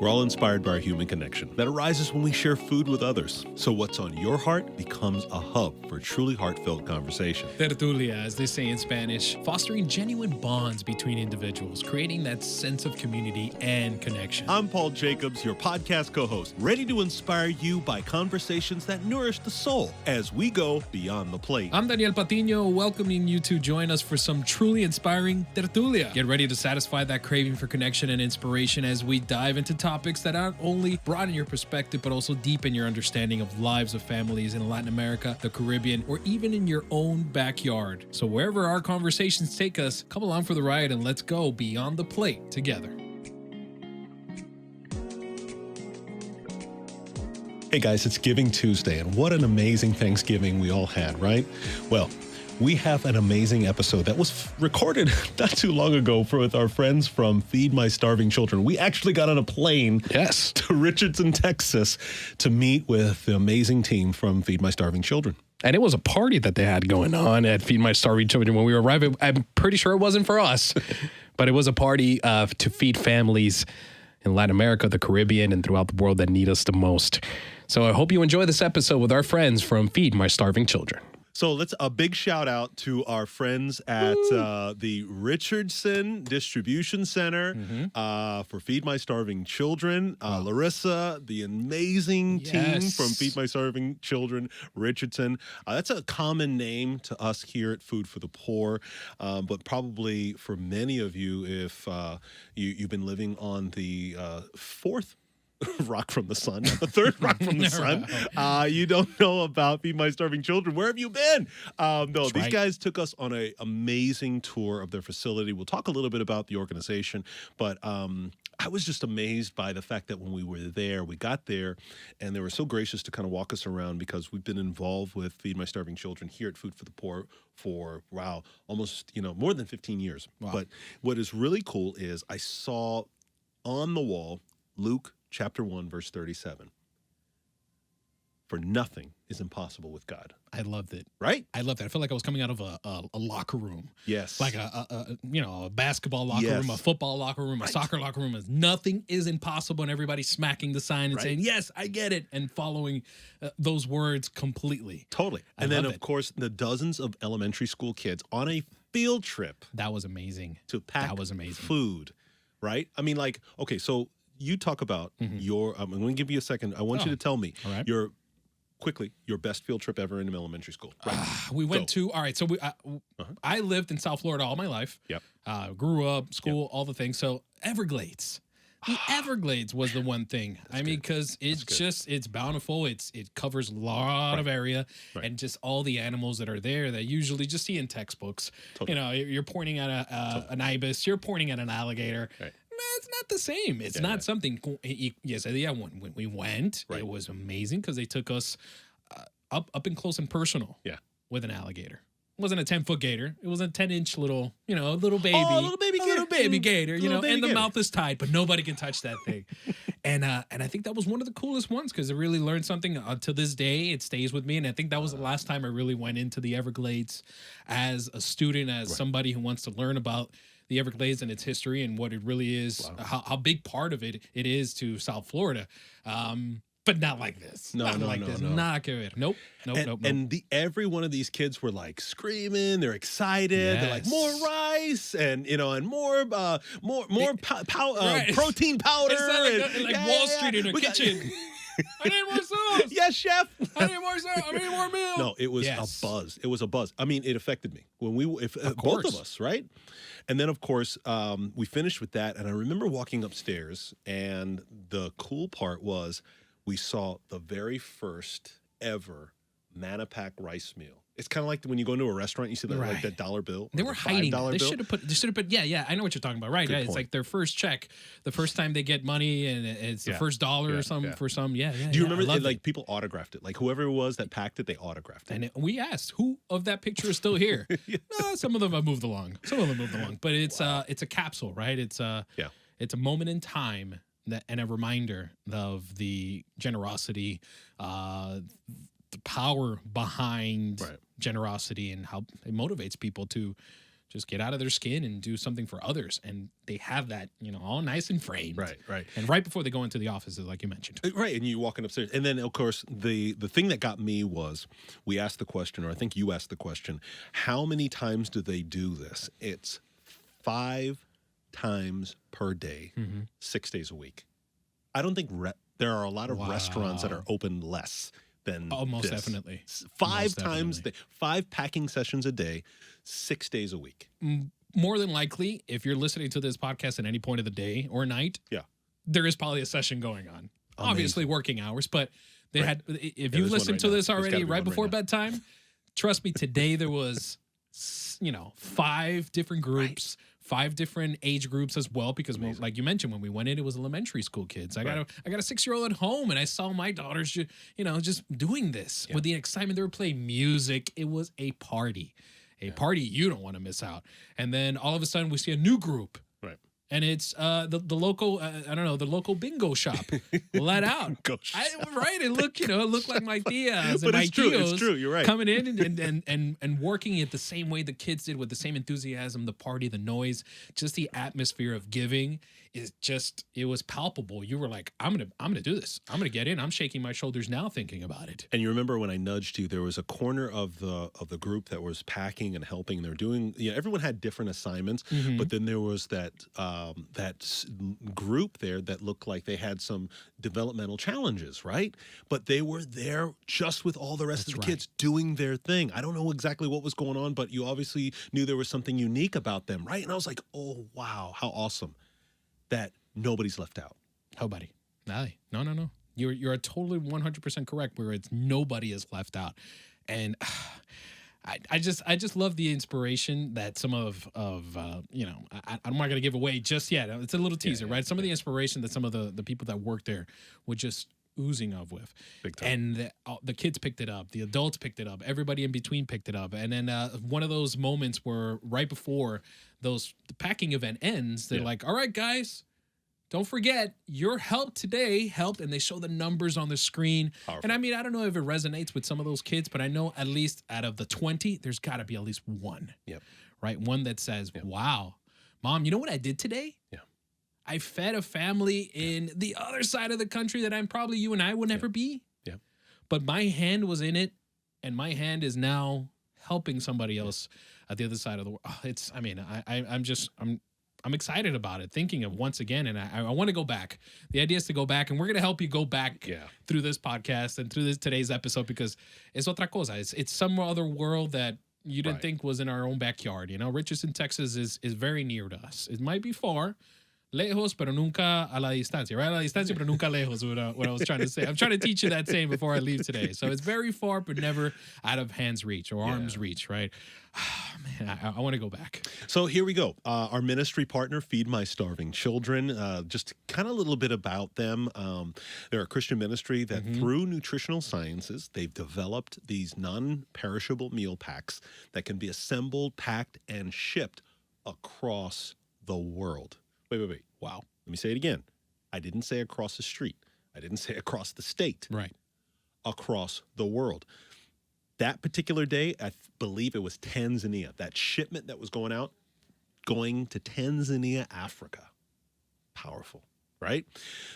We're all inspired by our human connection that arises when we share food with others. So what's on your heart becomes a hub for truly heartfelt conversation. Tertulia, as they say in Spanish, fostering genuine bonds between individuals, creating that sense of community and connection. I'm Paul Jacobs, your podcast co-host, ready to inspire you by conversations that nourish the soul as we go beyond the plate. I'm Daniel Patiño, welcoming you to join us for some truly inspiring Tertulia. Get ready to satisfy that craving for connection and inspiration as we dive into topics that not only broaden your perspective, but also deepen your understanding of lives of families in Latin America, the Caribbean, or even in your own backyard. So wherever our conversations take us, come along for the ride and let's go beyond the plate together. Hey guys, it's Giving Tuesday, and what an amazing Thanksgiving we all had, right? Well, we have an amazing episode that was recorded not too long ago with our friends from Feed My Starving Children. We actually got on a plane to Richardson, Texas to meet with the amazing team from Feed My Starving Children. And it was a party that they had going on at Feed My Starving Children when we arrived. I'm pretty sure it wasn't for us, but it was a party to feed families in Latin America, the Caribbean, and throughout the world that need us the most. So I hope you enjoy this episode with our friends from Feed My Starving Children. So let's a big shout out to our friends at the Richardson Distribution Center for Feed My Starving Children. Larissa, the amazing team from Feed My Starving Children, Richardson. That's a common name to us here at Food for the Poor, but probably for many of you, if you've been living on the fourth rock from the sun, the third rock from the sun. You don't know about Feed My Starving Children. Where have you been? These guys took us on an amazing tour of their facility. We'll talk a little bit about the organization, but I was just amazed by the fact that when we were there, we got there, and they were so gracious to kind of walk us around because we've been involved with Feed My Starving Children here at Food for the Poor for, almost, more than 15 years. Wow. But what is really cool is I saw on the wall, Luke Chapter 1, verse 37. For nothing is impossible with God. I loved it. Right? I loved it. I felt like I was coming out of a locker room. Yes. Like a basketball locker room, a football locker room, a soccer locker room. Nothing is impossible, and everybody's smacking the sign and saying, yes, I get it, and following those words completely. Totally. And then, of course, the dozens of elementary school kids on a field trip. That was amazing. To pack food, right? I mean, okay, so you talk about your, I'm going to give you a second. I want you to tell me your best field trip ever in elementary school. Right. We went to, so I lived in South Florida all my life. Yep. Grew up, school, all the things. So Everglades. The Everglades was the one thing. Because it's bountiful. It covers a lot of area and just all the animals that are there that usually just see in textbooks. Totally. You're pointing at an ibis, you're pointing at an alligator. Right. It's not the same. It's not something. Yes, when we went, it was amazing because they took us up and close and personal. Yeah, with an alligator. It wasn't a 10-foot gator. It was a 10-inch little baby. Oh, a little baby gator. And the mouth is tied, but nobody can touch that thing. And I think that was one of the coolest ones because I really learned something. To this day, it stays with me. And I think that was the last time I really went into the Everglades as a student, as somebody who wants to learn about the Everglades and its history and what it really is, how big part of it is to South Florida. But not like this. No. Not good. Nope. And every one of these kids were screaming. They're excited. Yes. They're like, more rice and more protein powder. It's like Wall Street in a kitchen. I need more sauce. Yes, chef. I need more sauce. I need more milk. No, it was a buzz. It was a buzz. I mean, it affected me when both of us, right? And then, of course, we finished with that. And I remember walking upstairs, and the cool part was we saw the very first ever Mannapak rice meal. It's kind of like when you go into a restaurant, you see that dollar bill. They were hiding it. They should have put. Yeah. I know what you're talking about. Right. Good It's point. like their first check, the first time they get money, and it's the first dollar or something for some. Yeah. Do you remember people autographed it? Like whoever it was that packed it, they autographed it. And we asked who of that picture is still here. No, some of them have moved along. But it's it's a capsule, right? It's a moment in time and a reminder of the generosity, the power behind generosity, and how it motivates people to just get out of their skin and do something for others. And they have that, all nice and framed. Right. And right before they go into the offices, like you mentioned. Right, and you walking upstairs. And then, of course, the thing that got me was we asked the question, or I think you asked the question, how many times do they do this? It's 5 times per day, 6 days a week. I don't think there are a lot of restaurants that are open less than most this. definitely. 5 times, 5 packing sessions a day, 6 days a week. More than likely, if you're listening to this podcast at any point of the day or night, there is probably a session going on. Amazing. Obviously working hours, but they had. If you listened to this already right before bedtime, trust me, today there was, 5 different groups. 5 different age groups as well, because like you mentioned, when we went in, it was elementary school kids. I got a 6-year-old at home, and I saw my daughters, just doing this with the excitement. They were playing music. It was a party, party you don't want to miss out. And then all of a sudden, we see a new group. And it's the local, the local bingo shop let out. It looked like my tias and my tios. It's true. You're right. Coming in and working it the same way the kids did, with the same enthusiasm, the party, the noise, just the atmosphere of giving is just, it was palpable. You were like, I'm gonna do this. I'm gonna get in. I'm shaking my shoulders now thinking about it. And you remember when I nudged you, there was a corner of the group that was packing and helping. They were doing, everyone had different assignments, but then there was that group there that looked like they had some developmental challenges, right? But they were there just with all the rest of the kids doing their thing. I don't know exactly what was going on, but you obviously knew there was something unique about them, right? And I was like, oh, wow, how awesome that nobody's left out. Nobody. No. You're totally 100% correct, where it's nobody is left out. And I just love the inspiration that some of I'm not going to give away just yet. It's a little teaser, right? Some of the inspiration that some of the people that work there were just oozing of with. Big time. And the kids picked it up. The adults picked it up. Everybody in between picked it up. And then one of those moments where right before the packing event ends, they're like, all right, guys, don't forget, your help today helped, and they show the numbers on the screen. Powerful. And I mean, I don't know if it resonates with some of those kids, but I know at least out of the 20, there's got to be at least one. Right? One that says, wow, Mom, you know what I did today? I fed a family in the other side of the country that you and I would never be. But my hand was in it, and my hand is now helping somebody else at the other side of the world. I'm excited about it, thinking of once again, and I want to go back. The idea is to go back, and we're going to help you go back through this podcast and through today's episode, because it's otra cosa. It's some other world that you didn't think was in our own backyard. Richardson, Texas is very near to us. It might be far, lejos, pero nunca a la distancia, right? A la distancia, pero nunca lejos, what I was trying to say. I'm trying to teach you that saying before I leave today. So it's very far, but never out of hand's reach or arm's reach, right? Man, I want to go back. So here we go. Our ministry partner, Feed My Starving Children. Just kind of a little bit about them. They're a Christian ministry that through nutritional sciences, they've developed these non-perishable meal packs that can be assembled, packed, and shipped across the world. Wait. Wow. Let me say it again. I didn't say across the street. I didn't say across the state. Right. Across the world. That particular day, I believe it was Tanzania. That shipment that was going to Tanzania, Africa. Powerful, right?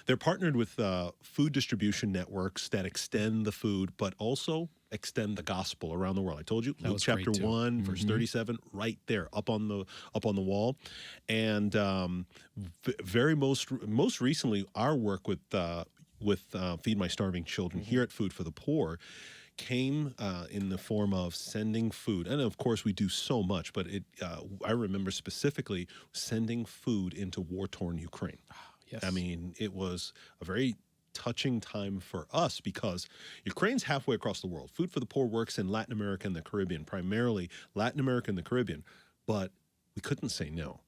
They're partnered with food distribution networks that extend the food, but also extend the gospel around the world. I told you, Luke chapter 1, verse 37, right there, up on the wall. And most recently, our work with Feed My Starving Children here at Food for the Poor came in the form of sending food. And of course, we do so much, but I remember specifically sending food into war-torn Ukraine. Yes. I mean, it was a very touching time for us because Ukraine's halfway across the world. Food for the Poor works in Latin America and the Caribbean, primarily Latin America and the Caribbean, but we couldn't say no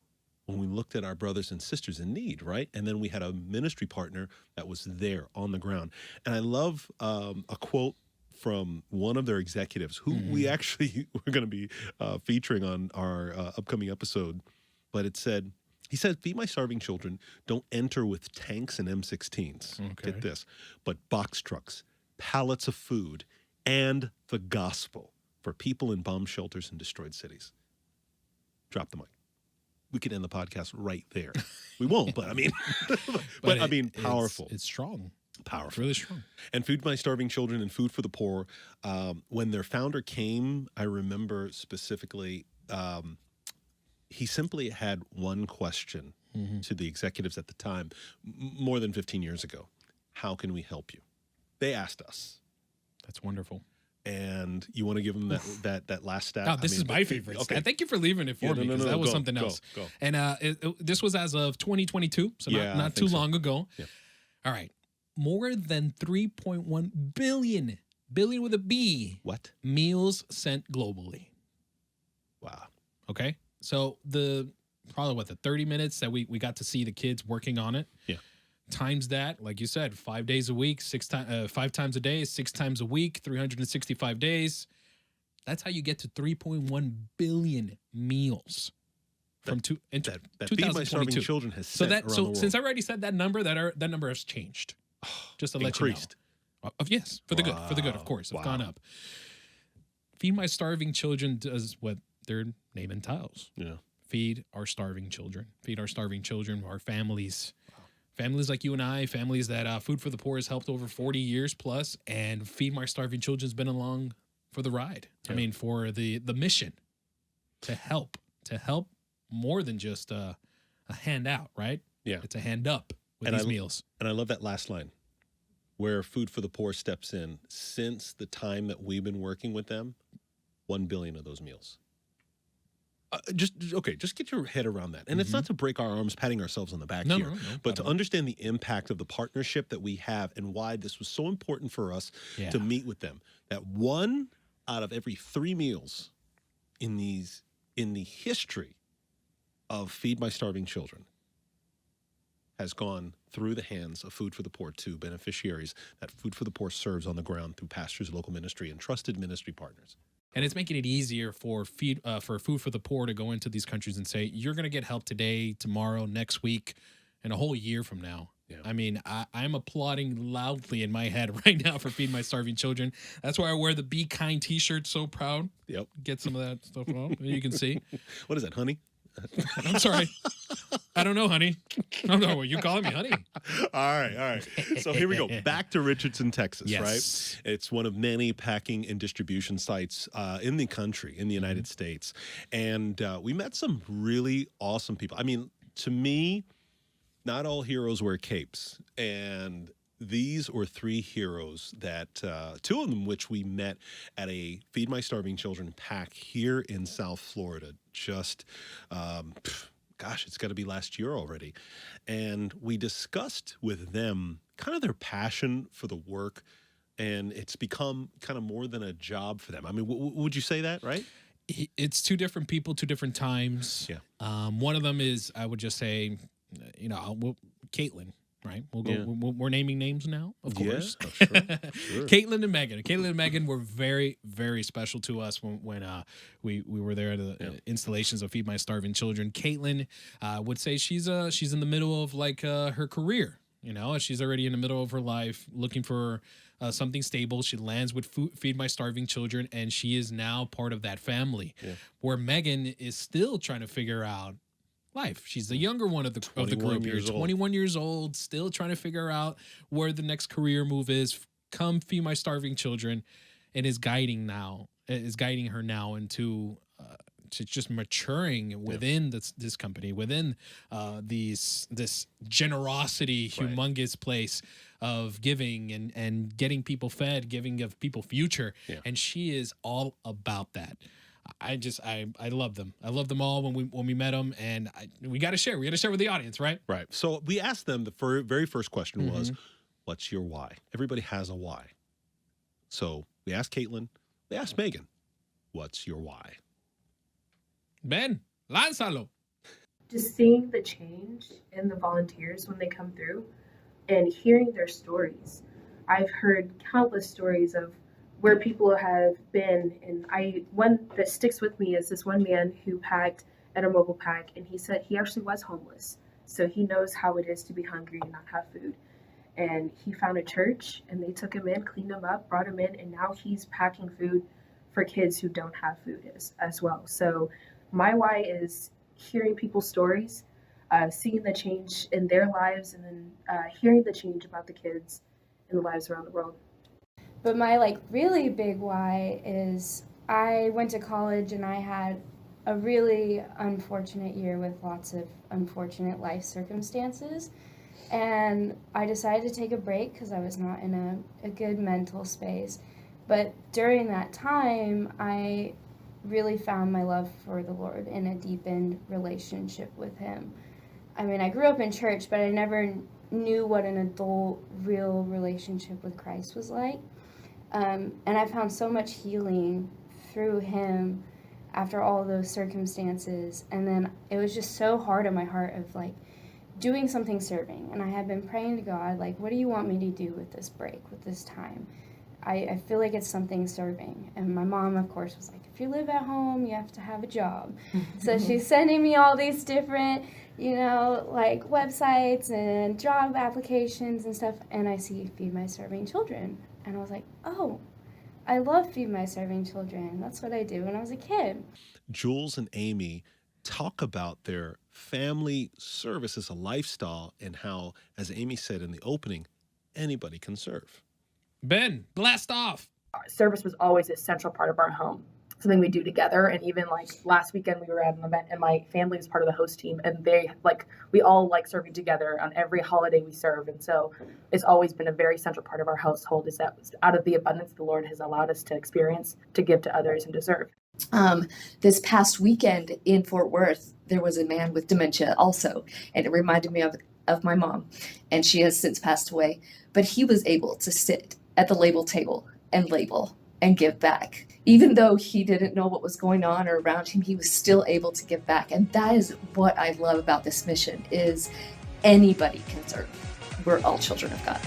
when we looked at our brothers and sisters in need, right? And then we had a ministry partner that was there on the ground. And I love a quote from one of their executives who we actually were going to be featuring on our upcoming episode, but he said, Feed My Starving Children don't enter with tanks and M16s. Okay. Get this. But box trucks, pallets of food, and the gospel for people in bomb shelters and destroyed cities. drop the mic. We could end the podcast right there. We won't, but I mean, I mean, powerful. It's strong. Powerful. It's really strong. And Feed My Starving Children and Food for the Poor, when their founder came, I remember specifically, he simply had one question to the executives at the time, more than 15 years ago. How can we help you? They asked us. That's wonderful. And you want to give them that last stat? Oh, this is my favorite stat. Thank you for leaving it for me, because that was something else. Go. And this was as of 2022, so not too long ago. Yeah. All right. More than 3.1 billion with a B. What? Meals sent globally. Wow. Okay. So probably the 30 minutes that we got to see the kids working on it. Yeah. Times that, like you said, 5 days a week, 5 times a day, 6 times a week, 365 days. That's how you get to 3.1 billion meals from that 2022. Feed My Starving Children has sent around the world. Since I already said that number, that number has changed. Just to let you know. Yes, for the good, of course. Have gone up. Feed My Starving Children does what their name entails. Yeah. Feed our starving children. Feed our starving children, our families. Families like you and I, families that Food for the Poor has helped over 40 years plus, and Feed My Starving Children's been along for the ride. Yeah. I mean, for the mission to help more than just a handout, right? Yeah. It's a hand up with these meals. And I love that last line where Food for the Poor steps in. Since the time that we've been working with them, 1 billion of those meals. Just get your head around that. And it's not to break our arms patting ourselves on the back here, but to understand the impact of the partnership that we have and why this was so important for us to meet with them. That 1 out of every 3 meals in the history of Feed My Starving Children has gone through the hands of Food for the Poor to beneficiaries that Food for the Poor serves on the ground through pastors, local ministry, and trusted ministry partners. And it's making it easier for Food for the Poor to go into these countries and say, you're going to get help today, tomorrow, next week, and a whole year from now. Yeah. I mean, I'm applauding loudly in my head right now for Feed My Starving Children. That's why I wear the Be Kind t-shirt so proud. Yep. Get some of that stuff on. You can see. What is that, honey? I'm sorry. I don't know, honey. I don't know what you calling me, honey. All right. So here we go. Back to Richardson, Texas, yes. Right? It's one of many packing and distribution sites in the country, in the United States. And we met some really awesome people. I mean, to me, not all heroes wear capes. And these were 3 heroes that, 2 of them which we met at a Feed My Starving Children pack here in South Florida. Just, it's got to be last year already. And we discussed with them kind of their passion for the work, and it's become kind of more than a job for them. I mean, would you say that, right? It's 2 different people, 2 different times. Yeah. One of them is, I would just say, Caitlin. Right, we're naming names now, of course. Yeah, sure. Caitlin and Megan. Caitlin and Megan were very, very special to us when we were there at the installations of Feed My Starving Children. Caitlin would say she's in the middle of her career. She's already in the middle of her life, looking for something stable. She lands with Feed My Starving Children, and she is now part of that family. Yeah. Where Megan is still trying to figure out life. She's the younger one of the group here, 21 years old, still trying to figure out where the next career move is. Come Feed My Starving Children, and is guiding her now into just maturing within this company, within this generosity, humongous place of giving and getting people fed, giving of people future. Yeah. And she is all about that. I love them. I love them all when we met them, and we got to share. We got to share with the audience, right? Right. So we asked them, the very first question was, what's your why? Everybody has a why. So we asked Caitlin, we asked Megan, what's your why? Ben, lánzalo. Just seeing the change in the volunteers when they come through and hearing their stories. I've heard countless stories of where people have been, and one that sticks with me is this one man who packed at a mobile pack, and he said he actually was homeless, so he knows how it is to be hungry and not have food. And he found a church, and they took him in, cleaned him up, brought him in, and now he's packing food for kids who don't have food as well. So My why is hearing people's stories, seeing the change in their lives, and then hearing the change about the kids and the lives around the world. But my really big why is I went to college and I had a really unfortunate year with lots of unfortunate life circumstances. And I decided to take a break because I was not in a good mental space. But during that time, I really found my love for the Lord and a deepened relationship with Him. I mean, I grew up in church, but I never knew what an adult, real relationship with Christ was like. And I found so much healing through Him after all those circumstances. And then it was just so hard on my heart of doing something serving. And I had been praying to God, what do you want me to do with this break, with this time? I feel like it's something serving. And my mom, of course, was like, if you live at home, you have to have a job. So she's sending me all these different, websites and job applications and stuff. And I see Feed My Starving Children. And I was like, oh, I love Feed My Starving Children. That's what I do when I was a kid. Jules and Amy talk about their family service as a lifestyle and how, as Amy said in the opening, anybody can serve. Ben, blast off. Service was always a central part of our home, something we do together. And even last weekend we were at an event and my family was part of the host team, and they we all serving together on every holiday we serve. And so it's always been a very central part of our household, is that out of the abundance the Lord has allowed us to experience, to give to others and to serve. This past weekend in Fort Worth, there was a man with dementia also, and it reminded me of my mom, and she has since passed away, but he was able to sit at the label table and label and give back. Even though he didn't know what was going on or around him, he was still able to give back. And that is what I love about this mission, is anybody can serve. We're all children of God.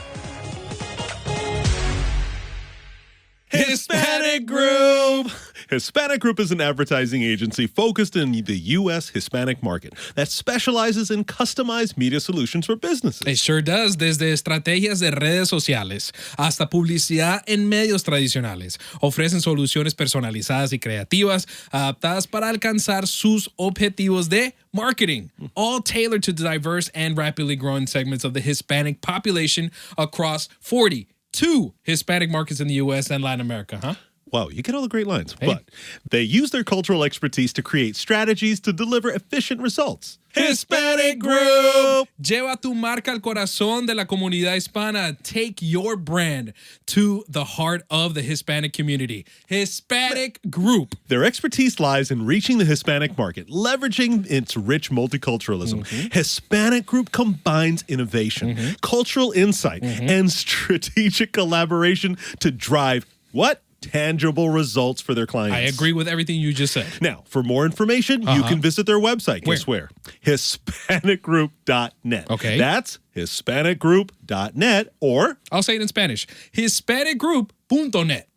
Hispanic Group! Hispanic Group is an advertising agency focused in the U.S. Hispanic market that specializes in customized media solutions for businesses. It sure does, desde estrategias de redes sociales hasta publicidad en medios tradicionales. Ofrecen soluciones personalizadas y creativas adaptadas para alcanzar sus objetivos de marketing, all tailored to diverse and rapidly growing segments of the Hispanic population across 42 Hispanic markets in the U.S. and Latin America, huh? Wow, you get all the great lines. Hey. But they use their cultural expertise to create strategies to deliver efficient results. Hispanic Group! Lleva tu marca al corazón de la comunidad hispana. Take your brand to the heart of the Hispanic community. Hispanic Group. Their expertise lies in reaching the Hispanic market, leveraging its rich multiculturalism. Hispanic Group combines innovation, cultural insight, and strategic collaboration to drive what? Tangible results for their clients. I agree with everything you just said. Now, for more information, you can visit their website. Guess where? HispanicGroup.net. Okay. That's HispanicGroup.net, or I'll say it in Spanish. HispanicGroup.net.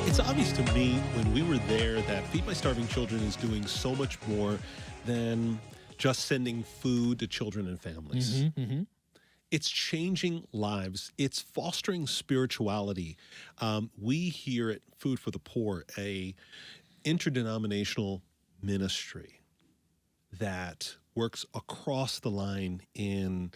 It's obvious to me when we were there that Feed My Starving Children is doing so much more than just sending food to children and families. It's changing lives. It's fostering spirituality. We here at Food for the Poor, a interdenominational ministry that works across the line in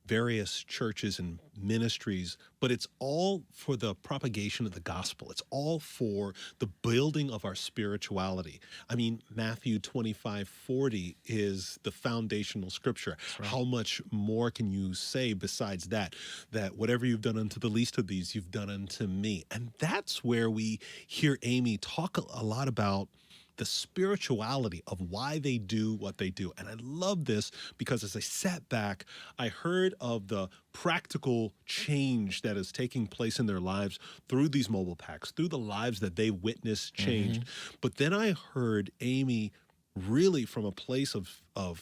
various churches and ministries, but it's all for the propagation of the gospel. It's all for the building of our spirituality. I mean, Matthew 25:40 is the foundational scripture. Right. How much more can you say besides that? That whatever you've done unto the least of these, you've done unto me. And that's where we hear Amy talk a lot about the spirituality of why they do what they do. And I love this because as I sat back, I heard of the practical change that is taking place in their lives through these mobile packs, through the lives that they witnessed changed. But then I heard Amy really from a place of a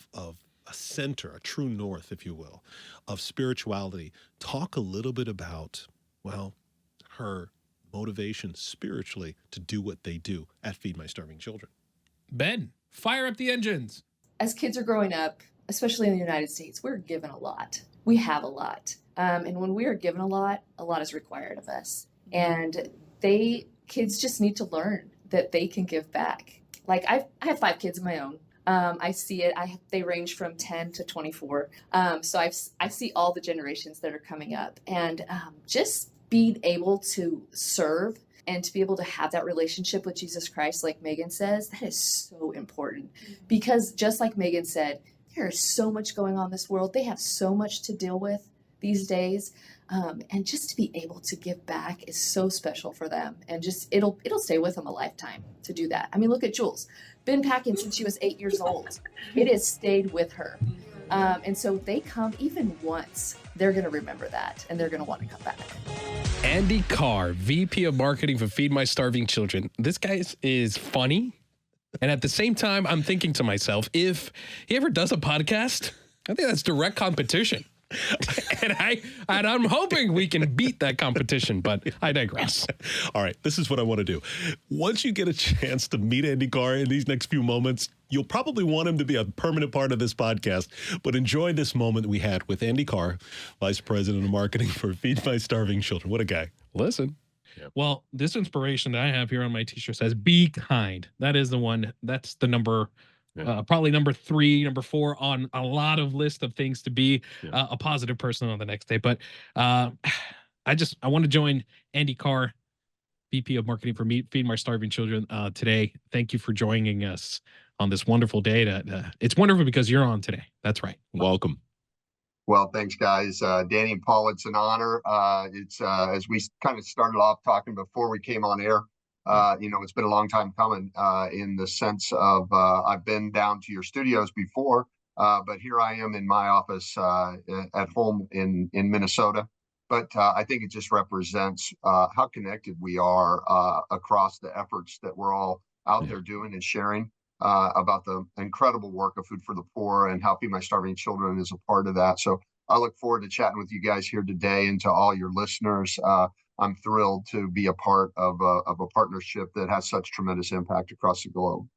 center, a true north, if you will, of spirituality, talk a little bit about, well, her motivation spiritually to do what they do at Feed My Starving Children. Ben, fire up the engines. As kids are growing up, especially in the United States, we're given a lot. We have a lot. And when we are given a lot is required of us. And kids just need to learn that they can give back. Like I have 5 kids of my own. I see it. They range from 10 to 24. So I see all the generations that are coming up, and just being able to serve and to be able to have that relationship with Jesus Christ, like Megan says, that is so important. Because just like Megan said, there is so much going on in this world. They have so much to deal with these days. And just to be able to give back is so special for them. And just it'll stay with them a lifetime to do that. I mean, look at Jules. Been packing since she was 8 years old. It has stayed with her. And so they come even once, they're going to remember that and they're going to want to come back. Andy Carr, VP of Marketing for Feed My Starving Children. This guy is funny. And at the same time, I'm thinking to myself, if he ever does a podcast, I think that's direct competition. and I'm hoping we can beat that competition, but I digress. All right, this is what I want to do. Once you get a chance to meet Andy Carr in these next few moments, you'll probably want him to be a permanent part of this podcast, but enjoy this moment we had with Andy Carr, Vice President of Marketing for Feed My Starving Children. What a guy. Listen. Well, this inspiration that I have here on my t-shirt says, be kind. That is the one. That's the number. Probably number 3, number 4 on a lot of list of things to be a positive person on the next day. But I want to join Andy Carr, VP of Marketing for Feed My Starving Children today. Thank you for joining us on this wonderful day. It's wonderful because you're on today. That's right. Welcome. Well, thanks, guys. Danny and Paul, it's an honor. It's as we kind of started off talking before we came on air. It's been a long time coming in the sense of I've been down to your studios before, but here I am in my office at home in Minnesota. But I think it just represents how connected we are across the efforts that we're all out there doing and sharing about the incredible work of Food for the Poor and how Feed My Starving Children is a part of that. So I look forward to chatting with you guys here today, and to all your listeners. I'm thrilled to be a part of a partnership that has such tremendous impact across the globe.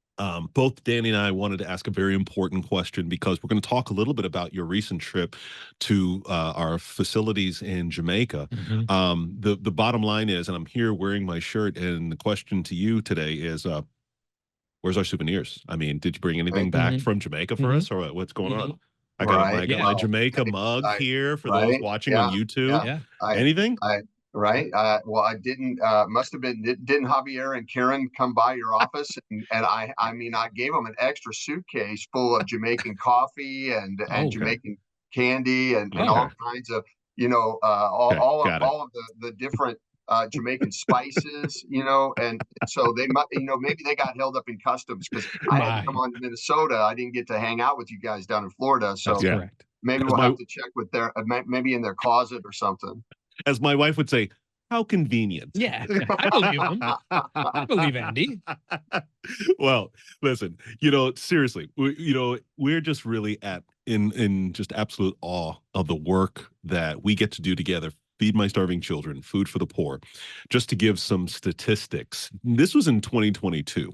Both Danny and I wanted to ask a very important question, because we're going to talk a little bit about your recent trip to our facilities in Jamaica. Mm-hmm. The bottom line is, and I'm here wearing my shirt, and the question to you today is, where's our souvenirs? I mean, did you bring anything back from Jamaica for us, or what's going on? I got my Jamaica mug here for those watching on YouTube. Anything? Well, I didn't. Must have been. Didn't Javier and Karen come by your office? And I gave them an extra suitcase full of Jamaican coffee and Jamaican candy and all kinds of all of the different Jamaican spices, and so they might, maybe they got held up in customs because I had to come on to Minnesota. I didn't get to hang out with you guys down in Florida, so maybe we'll have to check with maybe in their closet or something. As my wife would say, how convenient. Yeah, I believe him. I believe Andy. Well, listen, seriously, we're just really in just absolute awe of the work that we get to do together. Feed My Starving Children, Food for the Poor. Just to give some statistics, this was in 2022.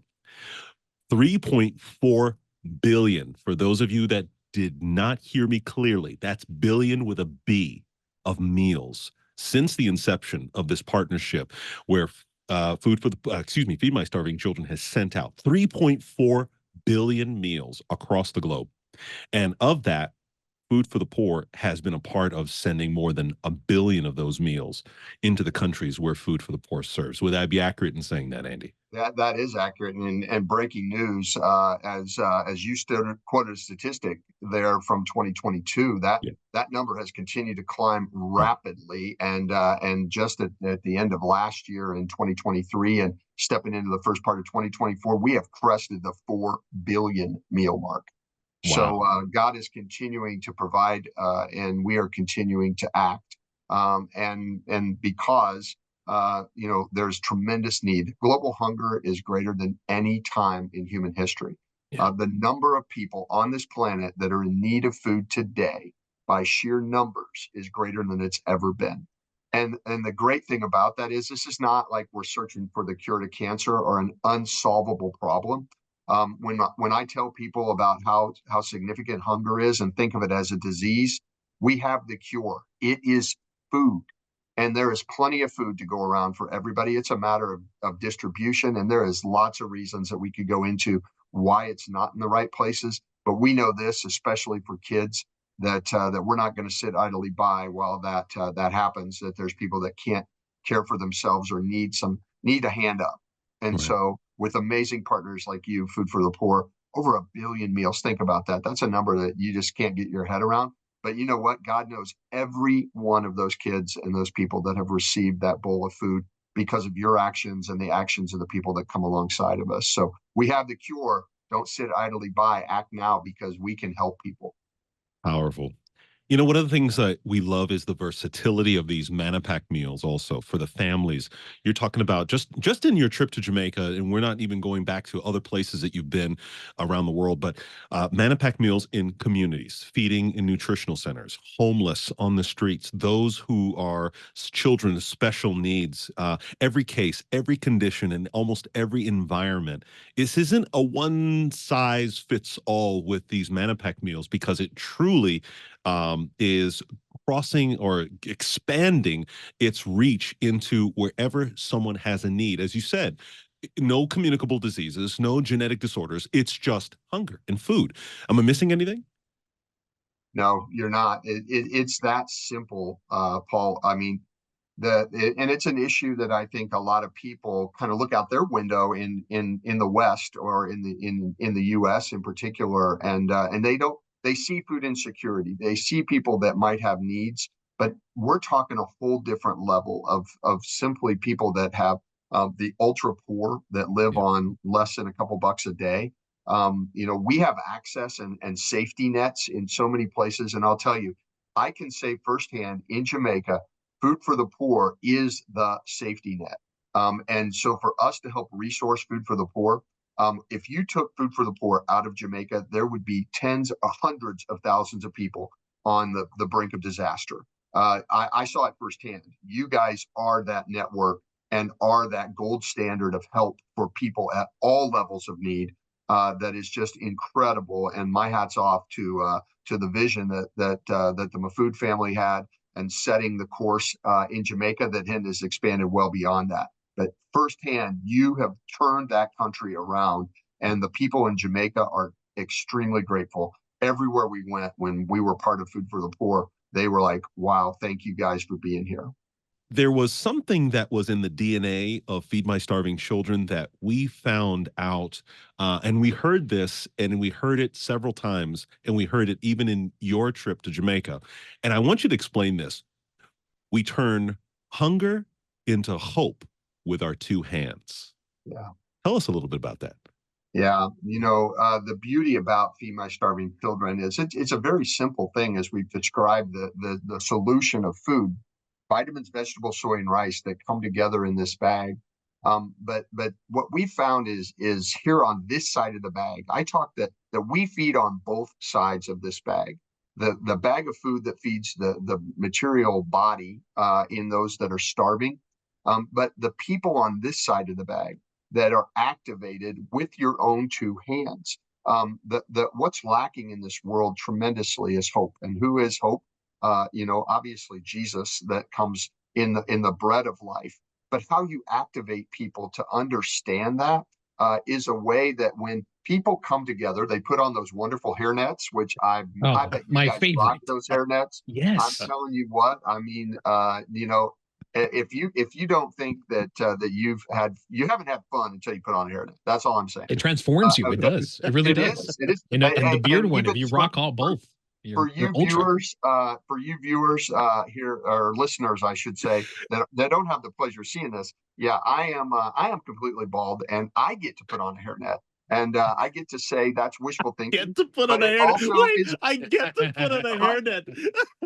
3.4 billion, for those of you that did not hear me clearly, that's billion with a B, of meals since the inception of this partnership, where Feed My Starving Children has sent out 3.4 billion meals across the globe. And of that, Food for the Poor has been a part of sending more than 1 billion of those meals into the countries where Food for the Poor serves. Would I be accurate in saying that, Andy? That is accurate. And breaking news, as you quoted a statistic there from 2022, that number has continued to climb rapidly. And just at the end of last year in 2023 and stepping into the first part of 2024, we have crested the 4 billion meal mark. Wow. So God is continuing to provide, and we are continuing to act. And because there's tremendous need. Global hunger is greater than any time in human history. The number of people on this planet that are in need of food today, by sheer numbers, is greater than it's ever been. And the great thing about that is, this is not like we're searching for the cure to cancer or an unsolvable problem. When I tell people about how significant hunger is and think of it as a disease, we have the cure. It is food. and there is plenty of food to go around for everybody. It's a matter of distribution, and there is lots of reasons that we could go into why it's not in the right places. But we know this, especially for kids, that we're not going to sit idly by while that happens. That there's people that can't care for themselves or need a hand up. And so with amazing partners like you, Food for the Poor, over 1 billion meals. Think about that. That's a number that you just can't get your head around. But you know what? God knows every one of those kids and those people that have received that bowl of food because of your actions and the actions of the people that come alongside of us. So we have the cure. Don't sit idly by. Act now, because we can help people. Powerful. You know, one of the things that we love is the versatility of these Mannapak meals also for the families. You're talking about just in your trip to Jamaica, and we're not even going back to other places that you've been around the world, but Mannapak meals in communities, feeding in nutritional centers, homeless on the streets, those who are children with special needs, every case, every condition, and almost every environment. This isn't a one size fits all with these Mannapak meals, because it truly is crossing or expanding its reach into wherever someone has a need. As you said, no communicable diseases, no genetic disorders. It's just hunger and food. Am I missing anything? No, you're not. It's that simple, Paul. I mean, and it's an issue that I think a lot of people kind of look out their window in the West, or in the U.S. in particular, and they see food insecurity. They see people that might have needs, but we're talking a whole different level of simply people that have the ultra poor that live on less than a couple bucks a day. We have access and safety nets in so many places, and I'll tell you, I can say firsthand, in Jamaica, Food for the Poor is the safety net. And so for us to help resource Food for the Poor, if you took Food for the Poor out of Jamaica, there would be tens or hundreds of thousands of people on the brink of disaster. I saw it firsthand. You guys are that network and are that gold standard of help for people at all levels of need. That is just incredible. And my hat's off to the vision that the Mahfood family had, and setting the course in Jamaica that has expanded well beyond that. But firsthand, you have turned that country around, and the people in Jamaica are extremely grateful. Everywhere we went when we were part of Food for the Poor, they were like, wow, thank you guys for being here. There was something that was in the DNA of Feed My Starving Children that we found out, and we heard this, and we heard it several times, and we heard it even in your trip to Jamaica. And I want you to explain this. We turn hunger into hope with our two hands. Yeah. Tell us a little bit about that. Yeah, the beauty about Feed My Starving Children is it's a very simple thing, as we've described the solution of food. Vitamins, vegetables, soy, and rice that come together in this bag. But what we found is here on this side of the bag, I talk that we feed on both sides of this bag. The bag of food that feeds the material body in those that are starving, but the people on this side of the bag that are activated with your own two hands. What's lacking in this world tremendously is hope. And who is hope? Obviously Jesus, that comes in the bread of life. But how you activate people to understand that is a way that when people come together, they put on those wonderful hairnets, which I bet you my guys favorite. rock those hairnets. Yes, I'm telling you what, I mean, if you don't think that you haven't had fun until you put on a hairnet. That's all I'm saying. it transforms you. It does. It really does. It is. And the beard one, if you rock all both. For you viewers here, or listeners, I should say, that don't have the pleasure of seeing this. Yeah, I am completely bald, and I get to put on a hairnet, and I get to say that's wishful thinking. Get to put on a hairnet. I get to put on a hairnet.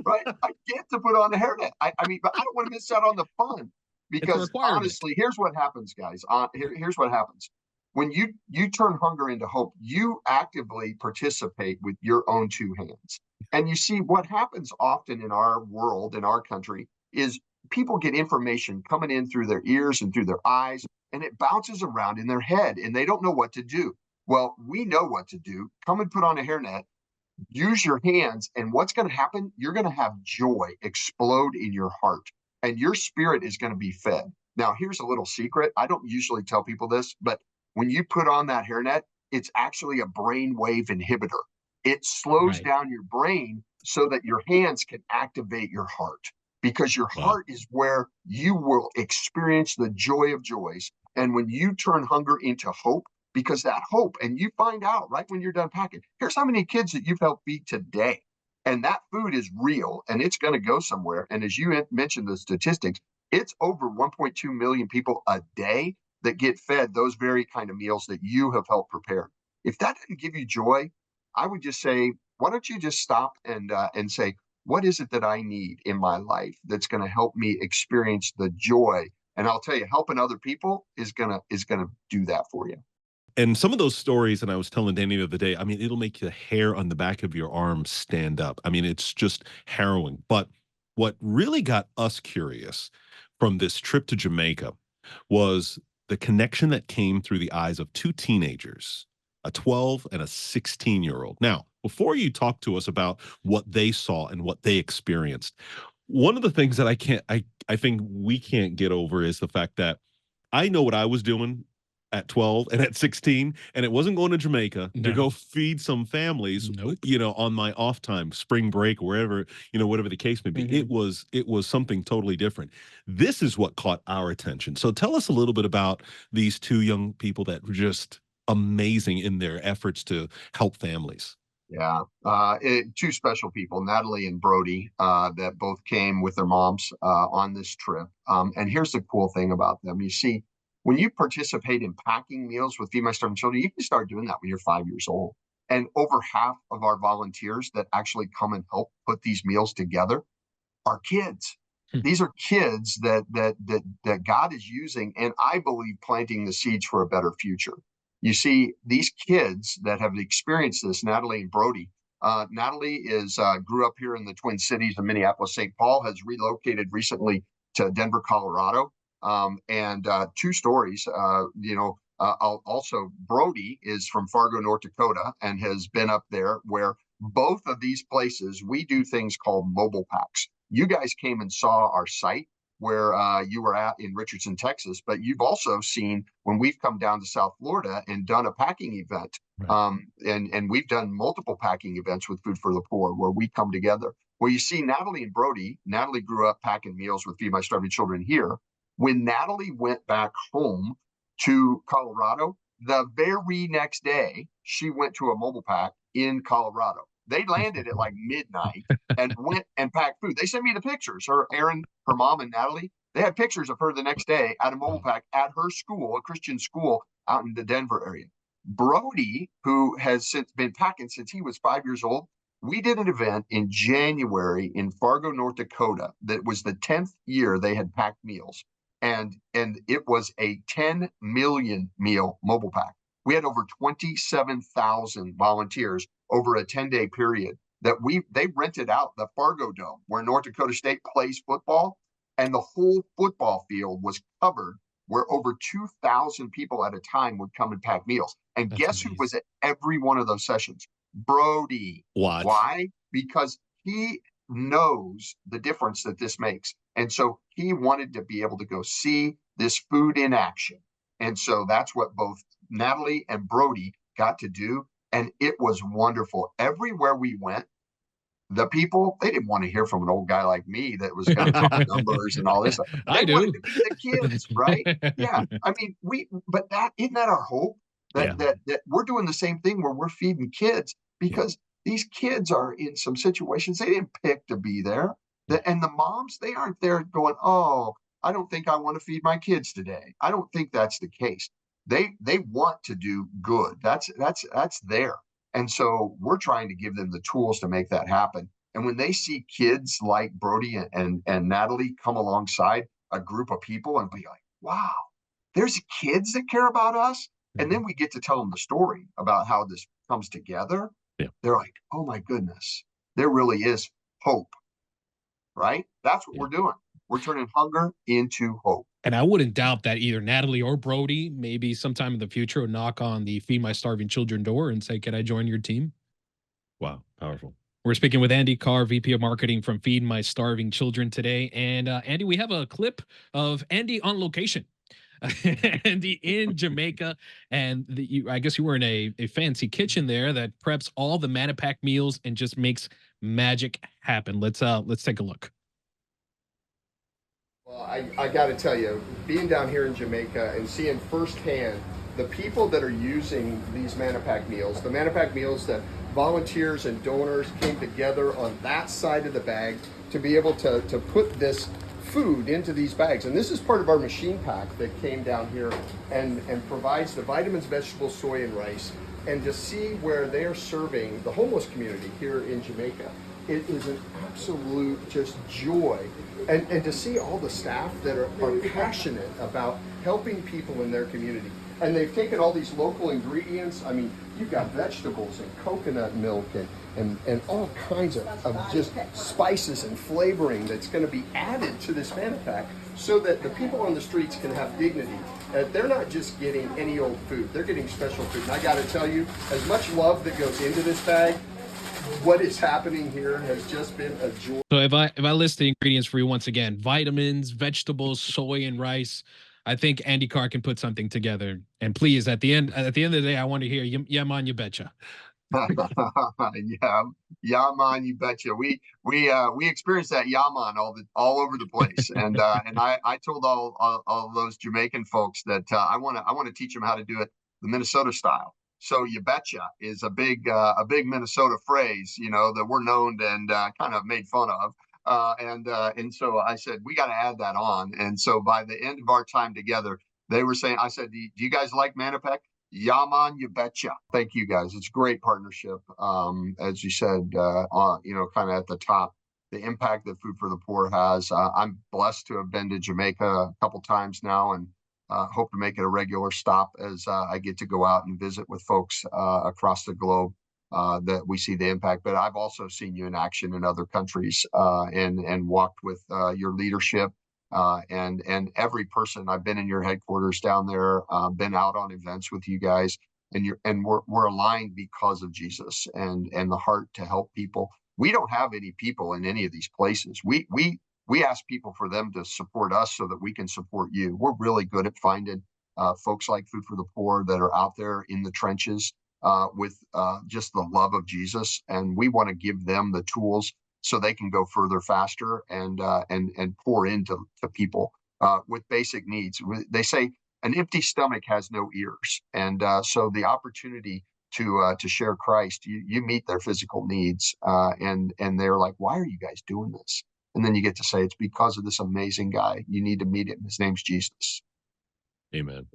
Right, I get to put on a hairnet. I mean, but I don't want to miss out on the fun, because honestly, here's what happens, guys. Here's what happens. When you turn hunger into hope, you actively participate with your own two hands. And you see what happens often in our world, in our country, is people get information coming in through their ears and through their eyes, and it bounces around in their head, and they don't know what to do. Well, we know what to do. Come and put on a hairnet, use your hands, and what's going to happen? You're going to have joy explode in your heart. and your spirit is going to be fed. Now, here's a little secret. I don't usually tell people this, but when you put on that hairnet, it's actually a brainwave inhibitor. It slows down your brain so that your hands can activate your heart, because your heart is where you will experience the joy of joys. And when you turn hunger into hope, because that hope, and you find out right when you're done packing, here's how many kids that you've helped feed today. And that food is real, and it's going to go somewhere. And as you mentioned the statistics, it's over 1.2 million people a day that get fed those very kind of meals that you have helped prepare. If that didn't give you joy, I would just say, why don't you just stop and say, what is it that I need in my life that's going to help me experience the joy? And I'll tell you, helping other people is gonna do that for you. And some of those stories, and I was telling Danny the other day, I mean, it'll make the hair on the back of your arm stand up. I mean, it's just harrowing. But what really got us curious from this trip to Jamaica was the connection that came through the eyes of two teenagers, a 12 and a 16-year-old. Now, before you talk to us about what they saw and what they experienced, one of the things that I think we can't get over is the fact that I know what I was doing at 12 and at 16, and it wasn't going to Jamaica to go feed some families, you know, on my off time, spring break, wherever, you know, whatever the case may be. It was something totally different. This is what caught our attention. So tell us a little bit about these two young people that were just amazing in their efforts to help families. Yeah, two special people, Natalie and Brody, that both came with their moms on this trip. And here's the cool thing about them. You see, when you participate in packing meals with Feed My Starving Children, you can start doing that when you're 5 years old. And over half of our volunteers that actually come and help put these meals together are kids. These are kids that God is using, and I believe planting the seeds for a better future. You see, these kids that have experienced this, Natalie and Brody. Natalie grew up here in the Twin Cities of Minneapolis. St. Paul, has relocated recently to Denver, Colorado. And two stories, also Brody is from Fargo, North Dakota, and has been up there, where both of these places, we do things called mobile packs. You guys came and saw our site where you were at in Richardson, Texas, but you've also seen when we've come down to South Florida and done a packing event. And we've done multiple packing events with Food for the Poor where we come together. Well, you see, Natalie and Brody, Natalie grew up packing meals with Feed My Starving Children here. When Natalie went back home to Colorado, the very next day, she went to a mobile pack in Colorado. They landed at like midnight and went and packed food. They sent me the pictures. Erin, her mom, and Natalie, they had pictures of her the next day at a mobile pack at her school, a Christian school out in the Denver area. Brody, who has since been packing since he was 5 years old, we did an event in January in Fargo, North Dakota. That was the 10th year they had packed meals. And it was a 10 million meal mobile pack. We had over 27,000 volunteers over a 10-day period that they rented out the Fargo Dome where North Dakota State plays football, and the whole football field was covered, where over 2,000 people at a time would come and pack meals. And guess who was at every one of those sessions? Brody. What? Why? Because he knows the difference that this makes. And so he wanted to be able to go see this food in action. And so that's what both Natalie and Brody got to do. And it was wonderful. Everywhere we went, the people, they didn't want to hear from an old guy like me that was going to talk numbers and all this stuff. They wanted to be the kids, right? Yeah. I mean, isn't that our hope? That we're doing the same thing where we're feeding kids, because these kids are in some situations they didn't pick to be there. And the moms, they aren't there going, oh, I don't think I want to feed my kids today. I don't think that's the case. They want to do good. That's there. And so we're trying to give them the tools to make that happen. And when they see kids like Brody and Natalie come alongside a group of people and be like, wow, there's kids that care about us. And then we get to tell them the story about how this comes together. Yeah. They're like, oh my goodness, there really is hope, right? That's what we're doing. We're turning hunger into hope. And I wouldn't doubt that either Natalie or Brody, maybe sometime in the future, will knock on the Feed My Starving Children door and say, can I join your team? Wow, powerful. We're speaking with Andy Carr, VP of Marketing from Feed My Starving Children today. And Andy, we have a clip of Andy on location. Andy in Jamaica, and I guess you were in a fancy kitchen there that preps all the Mannapak meals and just makes magic happen. Let's take a look. Well, I got to tell you, being down here in Jamaica and seeing firsthand the people that are using these Mannapak meals, the Mannapak meals that volunteers and donors came together on that side of the bag to be able to put this food into these bags. And this is part of our machine pack that came down here and provides the vitamins, vegetables, soy, and rice. And to see where they're serving the homeless community here in Jamaica, it is an absolute just joy. And to see all the staff that are passionate about helping people in their community. And they've taken all these local ingredients. I mean, you've got vegetables and coconut milk and all kinds of just spices and flavoring that's going to be added to this Mannapak so that the people on the streets can have dignity. They're not just getting any old food, they're getting special food. And I got to tell you, as much love that goes into this bag, what is happening here has just been a joy. So if I list the ingredients for you once again, vitamins, vegetables, soy, and rice, I think Andy Carr can put something together. And please, at the end of the day, I want to hear yeah, man, you betcha. Yeah, man, you betcha. We experienced that yaman all over the place, and I told all those Jamaican folks that I want to teach them how to do it the Minnesota style. So you betcha is a big Minnesota phrase, that we're known and kind of made fun of. And so I said, we got to add that on. And so by the end of our time together, they were saying, I said, do you guys like Mannapak? Yeah, man, you betcha. Thank you guys. It's a great partnership. As you said, kind of at the top, the impact that Food for the Poor has. I'm blessed to have been to Jamaica a couple times now, and hope to make it a regular stop as I get to go out and visit with folks across the globe. That we see the impact, but I've also seen you in action in other countries and walked with your leadership and every person. I've been in your headquarters down there, been out on events with you guys, and we're aligned because of Jesus and the heart to help people. We don't have any people in any of these places. We ask people for them to support us so that we can support you. We're really good at finding folks like Food for the Poor that are out there in the trenches. With just the love of Jesus, and we want to give them the tools so they can go further, faster, and pour into people with basic needs. They say an empty stomach has no ears, and so the opportunity to share Christ, you meet their physical needs, and they're like, "Why are you guys doing this?" And then you get to say, "It's because of this amazing guy. You need to meet him. His name's Jesus." Amen.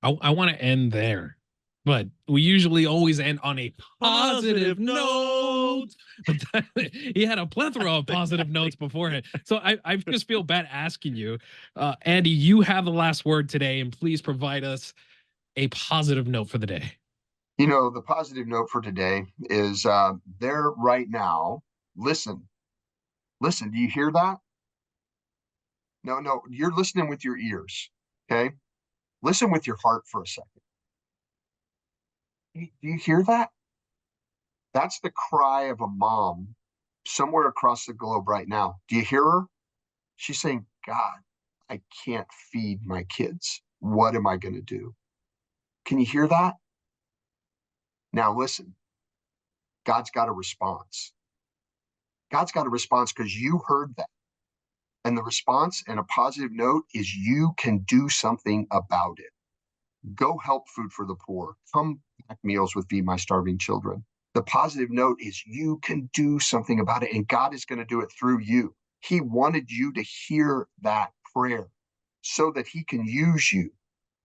I want to end there. But we usually always end on a positive note. But he had a plethora of positive notes beforehand. So I just feel bad asking you. Andy, you have the last word today, and please provide us a positive note for the day. The positive note for today is there right now. Listen, do you hear that? No, you're listening with your ears, okay? Listen with your heart for a second. Do you hear that? That's the cry of a mom somewhere across the globe right now. Do you hear her? She's saying, God, I can't feed my kids. What am I going to do? Can you hear that? Now listen, God's got a response. God's got a response because you heard that. And the response and a positive note is you can do something about it. Go help Food for the Poor. Come back meals with Feed My Starving Children. The positive note is you can do something about it, and God is going to do it through you. He wanted you to hear that prayer so that he can use you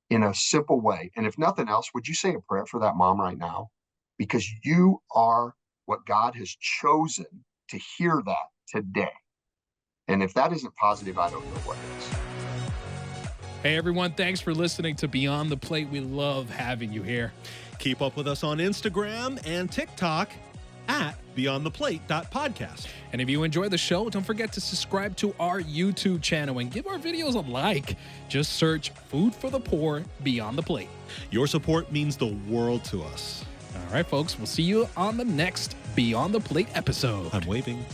in a simple way. And if nothing else, would you say a prayer for that mom right now? Because you are what God has chosen to hear that today. And if that isn't positive, I don't know what is. Hey, everyone. Thanks for listening to Beyond the Plate. We love having you here. Keep up with us on Instagram and TikTok at beyondtheplate.podcast. And if you enjoy the show, don't forget to subscribe to our YouTube channel and give our videos a like. Just search Food for the Poor Beyond the Plate. Your support means the world to us. All right, folks. We'll see you on the next Beyond the Plate episode. I'm waving.